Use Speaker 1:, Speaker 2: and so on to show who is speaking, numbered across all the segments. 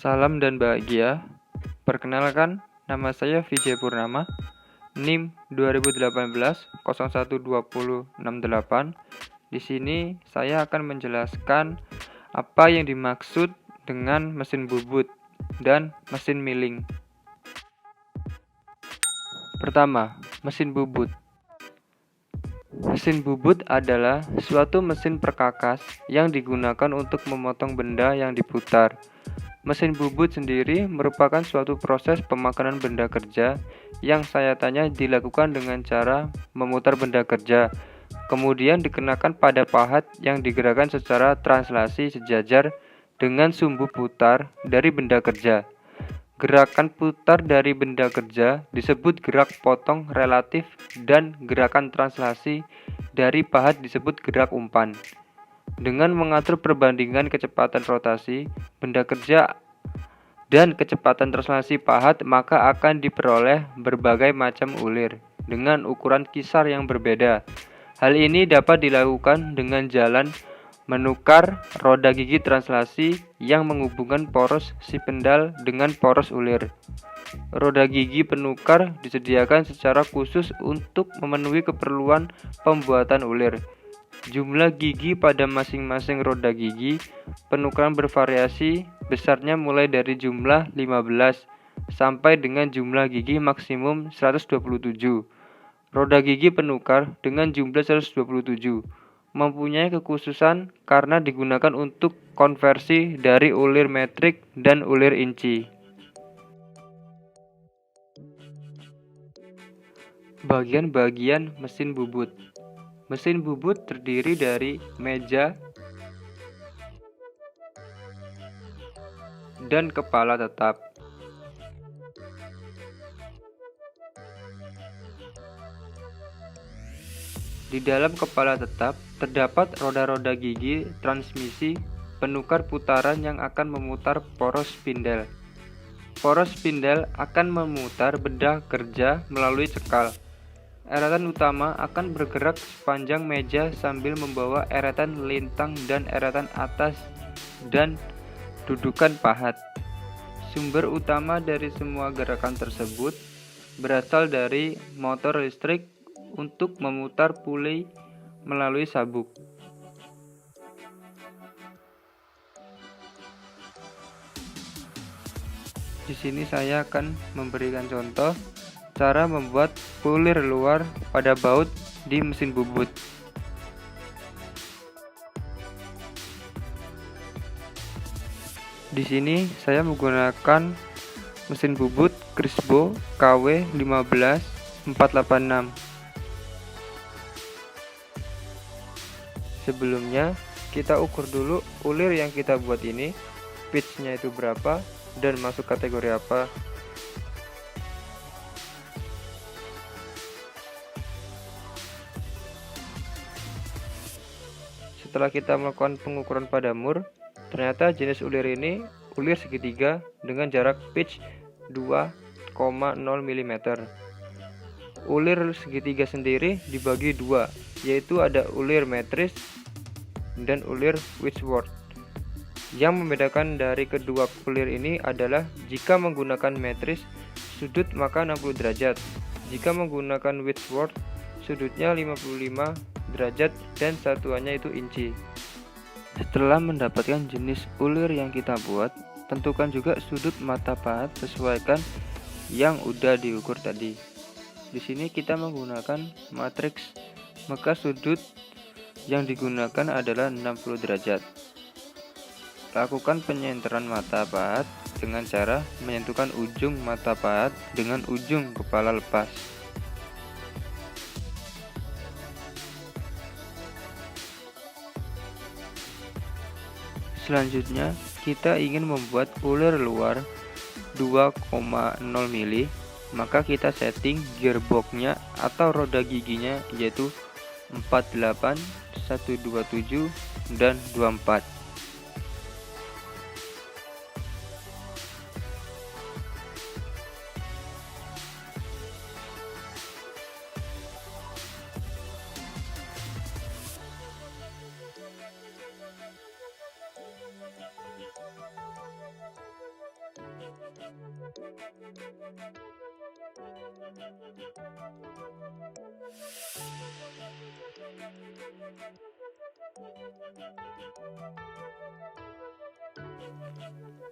Speaker 1: Salam dan bahagia. Perkenalkan, nama saya Vijay Purnama, NIM 2018-012068. Di sini saya akan menjelaskan apa yang dimaksud dengan mesin bubut dan mesin milling. Pertama, mesin bubut. Mesin bubut adalah suatu mesin perkakas yang digunakan untuk memotong benda yang diputar. Mesin bubut sendiri merupakan suatu proses pemakanan benda kerja yang sayatanya dilakukan dengan cara memutar benda kerja, kemudian dikenakan pada pahat yang digerakkan secara translasi sejajar dengan sumbu putar dari benda kerja. Gerakan putar dari benda kerja disebut gerak potong relatif dan gerakan translasi dari pahat disebut gerak umpan. Dengan mengatur perbandingan kecepatan rotasi benda kerja dan kecepatan translasi pahat, maka akan diperoleh berbagai macam ulir dengan ukuran kisar yang berbeda. Hal ini dapat dilakukan dengan jalan menukar roda gigi translasi yang menghubungkan poros si pendal dengan poros ulir. Roda gigi penukar disediakan secara khusus untuk memenuhi keperluan pembuatan ulir. Jumlah gigi pada masing-masing roda gigi penukaran bervariasi, besarnya mulai dari jumlah 15 sampai dengan jumlah gigi maksimum 127. Roda gigi penukar dengan jumlah 127 mempunyai kekhususan karena digunakan untuk konversi dari ulir metrik dan ulir inci. Bagian-bagian mesin bubut. Mesin bubut terdiri dari meja dan kepala tetap. Di dalam kepala tetap terdapat roda-roda gigi transmisi penukar putaran yang akan memutar poros spindel. Poros spindel akan memutar benda kerja melalui cekal. Eretan utama akan bergerak sepanjang meja sambil membawa eretan lintang dan eretan atas dan dudukan pahat. Sumber utama dari semua gerakan tersebut berasal dari motor listrik untuk memutar puli melalui sabuk. Di sini saya akan memberikan contoh cara membuat pulir luar pada baut di mesin bubut. Di sini saya menggunakan mesin bubut Crisbo KW 15486. Sebelumnya kita ukur dulu ulir yang kita buat ini, pitch-nya itu berapa dan masuk kategori apa. Setelah kita melakukan pengukuran pada mur, ternyata jenis ulir ini ulir segitiga dengan jarak pitch 2,0 mm. Ulir segitiga sendiri dibagi dua, yaitu ada ulir metris dan ulir Whitworth. Yang membedakan dari kedua ulir ini adalah jika menggunakan metris, sudut maka 60 derajat. Jika menggunakan Whitworth, sudutnya 55 derajat dan satuannya itu inci. Setelah mendapatkan jenis ulir yang kita buat, tentukan juga sudut mata pahat sesuaikan yang udah diukur tadi. Di sini kita menggunakan matriks, maka sudut yang digunakan adalah 60 derajat. Lakukan penyenteran mata pahat dengan cara menyentuhkan ujung mata pahat dengan ujung kepala lepas. Selanjutnya, kita ingin membuat ulir luar 2,0 mm, maka kita setting gearbox-nya atau roda giginya yaitu 48, 127, dan 24.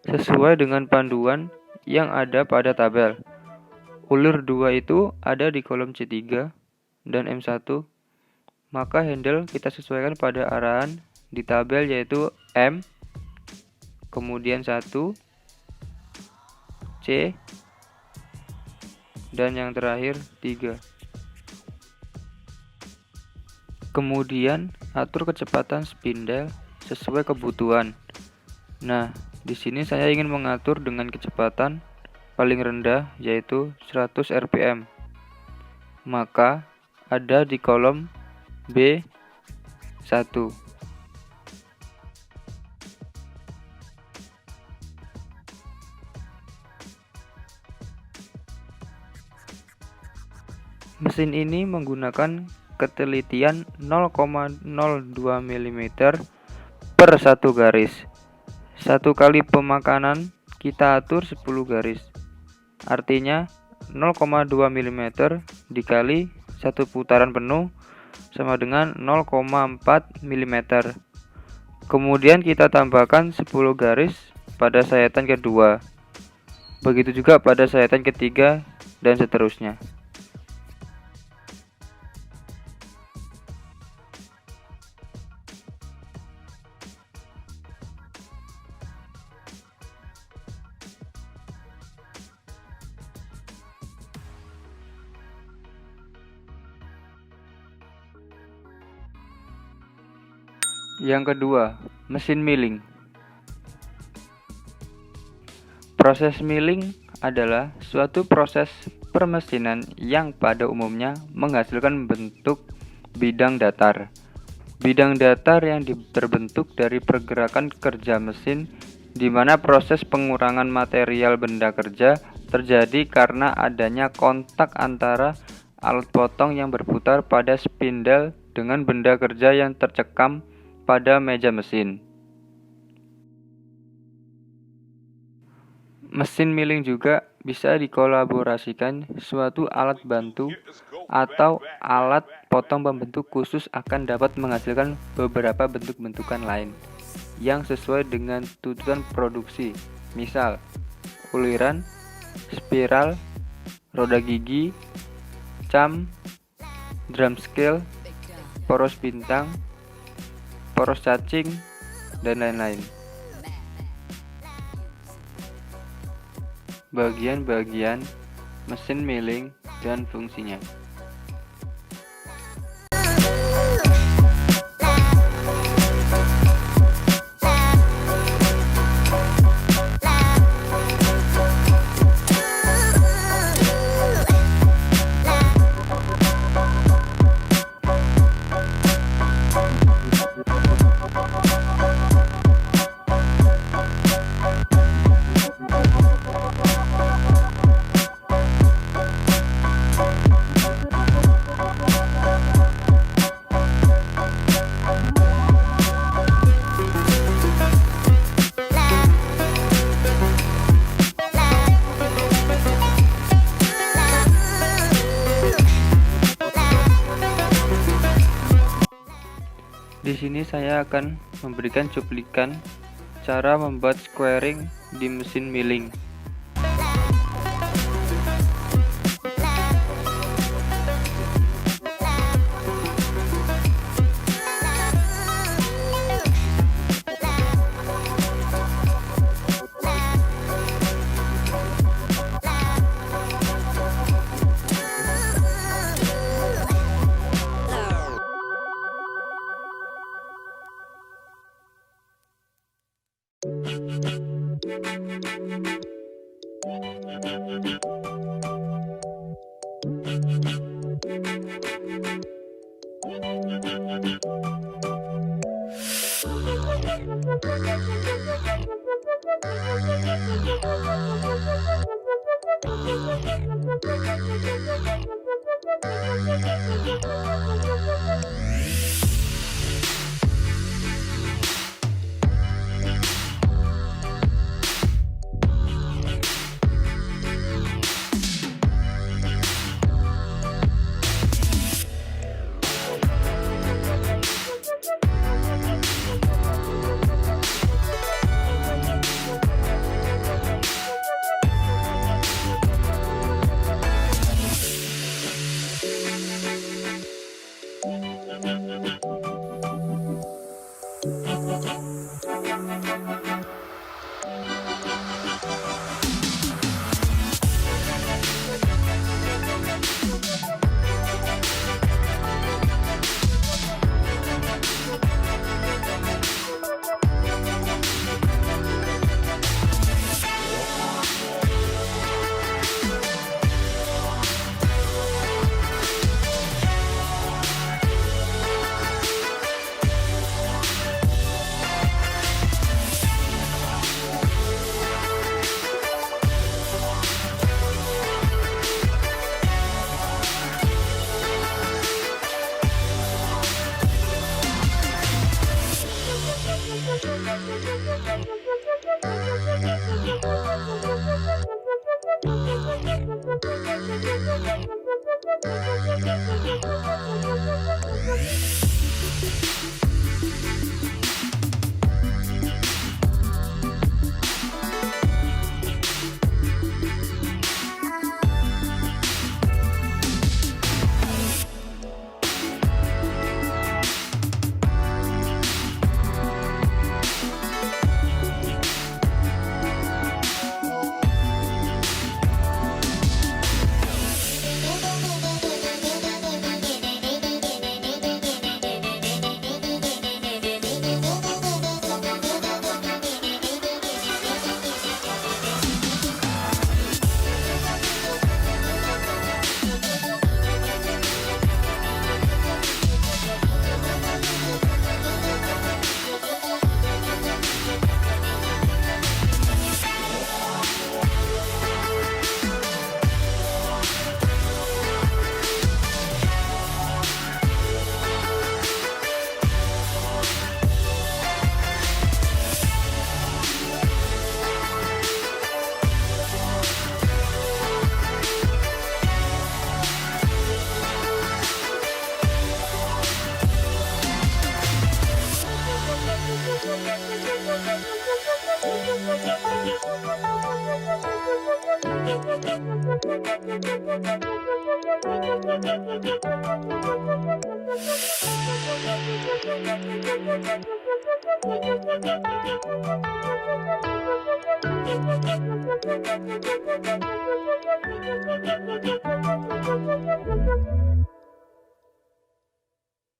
Speaker 1: Sesuai dengan panduan yang ada pada tabel. Ulur 2 itu ada di kolom C3 dan M1, maka handle kita sesuaikan pada arahan di tabel yaitu M, kemudian 1, C, dan yang terakhir 3. Kemudian atur kecepatan spindle sesuai kebutuhan. Nah, di sini saya ingin mengatur dengan kecepatan paling rendah yaitu 100 rpm. Maka ada di kolom B1. Mesin ini menggunakan ketelitian 0,02 mm per 1 garis. Satu kali pemakanan kita atur 10 garis. Artinya 0,2 mm dikali 1 putaran penuh sama dengan 0,4 mm. Kemudian kita tambahkan 10 garis pada sayatan kedua. Begitu juga pada sayatan ketiga dan seterusnya. Yang kedua, mesin milling. Proses milling adalah suatu proses permesinan yang pada umumnya menghasilkan bentuk bidang datar. Bidang datar yang terbentuk dari pergerakan kerja mesin, di mana proses pengurangan material benda kerja terjadi karena adanya kontak antara alat potong yang berputar pada spindle dengan benda kerja yang tercekam pada meja mesin. Mesin milling juga bisa dikolaborasikan suatu alat bantu atau alat potong pembentuk khusus akan dapat menghasilkan beberapa bentuk-bentukan lain yang sesuai dengan tuntutan produksi. Misal, uliran, spiral, roda gigi, cam, drum scale, poros bintang, poros cacing, dan lain-lain. Bagian-bagian mesin milling dan fungsinya. Di sini saya akan memberikan cuplikan cara membuat squaring di mesin milling.